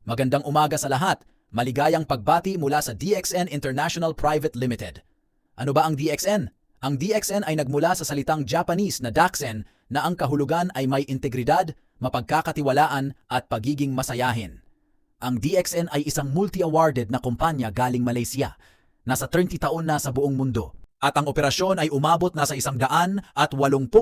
Magandang umaga sa lahat. Maligayang pagbati mula sa DXN International Private Limited. Ano ba ang DXN? Ang DXN ay nagmula sa salitang Japanese na Daxen na ang kahulugan ay may integridad, mapagkakatiwalaan at pagiging masayahin. Ang DXN ay isang multi-awarded na kumpanya galing Malaysia. Nasa 30 taon na sa buong mundo. At ang operasyon ay umabot na sa 180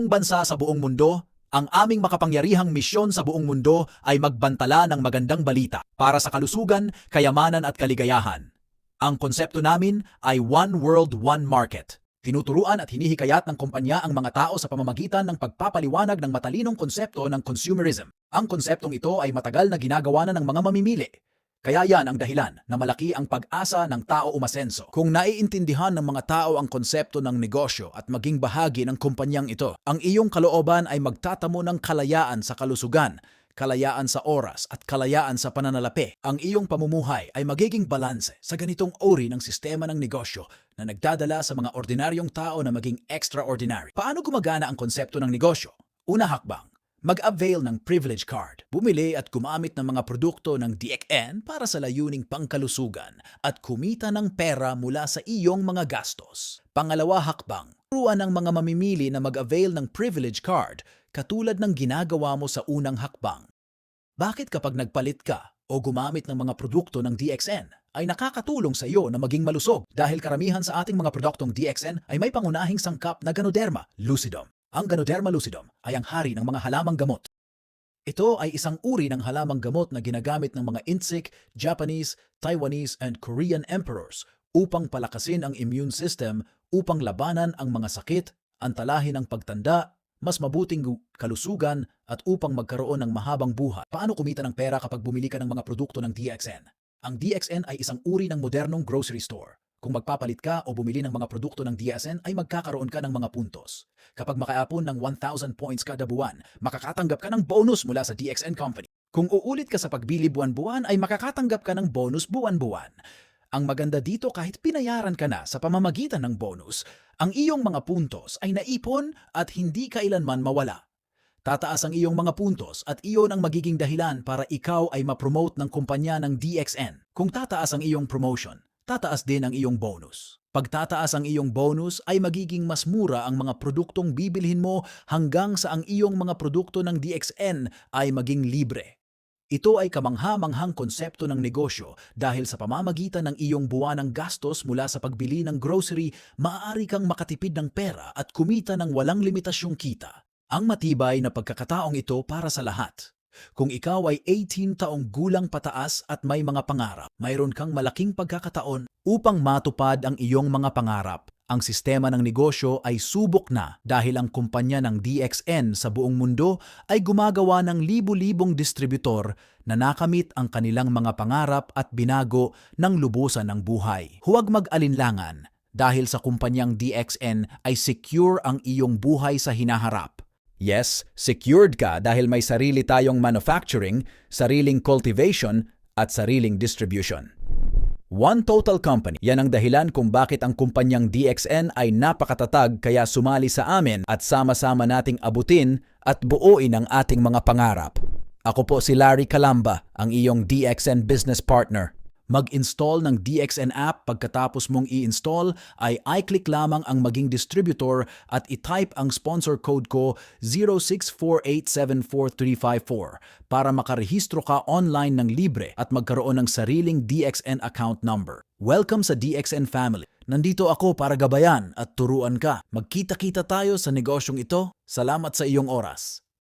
bansa sa buong mundo. Ang aming makapangyarihang misyon sa buong mundo ay magbantala ng magandang balita para sa kalusugan, kayamanan at kaligayahan. Ang konsepto namin ay One World, One Market. Tinuturuan at hinihikayat ng kumpanya ang mga tao sa pamamagitan ng pagpapaliwanag ng matalinong konsepto ng consumerism. Ang konseptong ito ay matagal na ginagawa na ng mga mamimili. Kaya yan ang dahilan na malaki ang pag-asa ng tao umasenso. Kung naiintindihan ng mga tao ang konsepto ng negosyo at maging bahagi ng kumpanyang ito, ang iyong kalooban ay magtatamo ng kalayaan sa kalusugan, kalayaan sa oras at kalayaan sa pananalapi. Ang iyong pamumuhay ay magiging balanse sa ganitong uri ng sistema ng negosyo na nagdadala sa mga ordinaryong tao na maging extraordinary. Paano gumagana ang konsepto ng negosyo? Una hakbang. Mag-avail ng privilege card, bumili at gumamit ng mga produkto ng DXN para sa layuning pangkalusugan at kumita ng pera mula sa iyong mga gastos. Pangalawa hakbang, turuan ng mga mamimili na mag-avail ng privilege card katulad ng ginagawa mo sa unang hakbang. Bakit kapag nagpalit ka o gumamit ng mga produkto ng DXN ay nakakatulong sa iyo na maging malusog dahil karamihan sa ating mga produktong DXN ay may pangunahing sangkap na Ganoderma lucidum. Ang Ganoderma lucidum ay ang hari ng mga halamang gamot. Ito ay isang uri ng halamang gamot na ginagamit ng mga Intsik, Japanese, Taiwanese, and Korean emperors upang palakasin ang immune system upang labanan ang mga sakit, antalahin ang pagtanda, mas mabuting kalusugan at upang magkaroon ng mahabang buhay. Paano kumita ng pera kapag bumili ka ng mga produkto ng DXN? Ang DXN ay isang uri ng modernong grocery store. Kung magpapalit ka o bumili ng mga produkto ng DXN ay magkakaroon ka ng mga puntos. Kapag makaapon ng 1,000 points kada buwan, makakatanggap ka ng bonus mula sa DXN Company. Kung uulit ka sa pagbili buwan-buwan ay makakatanggap ka ng bonus buwan-buwan. Ang maganda dito kahit pinayaran ka na sa pamamagitan ng bonus, ang iyong mga puntos ay naipon at hindi kailanman mawala. Tataas ang iyong mga puntos at iyon ang magiging dahilan para ikaw ay ma-promote ng kumpanya ng DXN. Kung tataas ang iyong promotion, tataas din ang iyong bonus. Pag tataas ang iyong bonus ay magiging mas mura ang mga produktong bibilhin mo hanggang sa ang iyong mga produkto ng DXN ay maging libre. Ito ay kamangha-manghang konsepto ng negosyo dahil sa pamamagitan ng iyong buwanang gastos mula sa pagbili ng grocery, maaari kang makatipid ng pera at kumita ng walang limitasyong kita. Ang matibay na pagkakataong ito para sa lahat. Kung ikaw ay 18 taong gulang pataas at may mga pangarap, mayroon kang malaking pagkakataon upang matupad ang iyong mga pangarap. Ang sistema ng negosyo ay subok na dahil ang kumpanya ng DXN sa buong mundo ay gumagawa ng libu-libong distributor na nakamit ang kanilang mga pangarap at binago ng lubusan ng buhay. Huwag mag-alinlangan dahil sa kumpanyang DXN ay secure ang iyong buhay sa hinaharap. Yes, secured ka dahil may sarili tayong manufacturing, sariling cultivation, at sariling distribution. One Total Company. Yan ang dahilan kung bakit ang kumpanyang DXN ay napakatatag kaya sumali sa amin at sama-sama nating abutin at buuin ang ating mga pangarap. Ako po si Larry Calamba, ang iyong DXN business partner. Mag-install ng DXN app pagkatapos mong i-install ay i-click lamang ang maging distributor at i-type ang sponsor code ko 0648743354 para makarehistro ka online ng libre at magkaroon ng sariling DXN account number. Welcome sa DXN family. Nandito ako para gabayan at turuan ka. Magkita-kita tayo sa negosyong ito. Salamat sa iyong oras.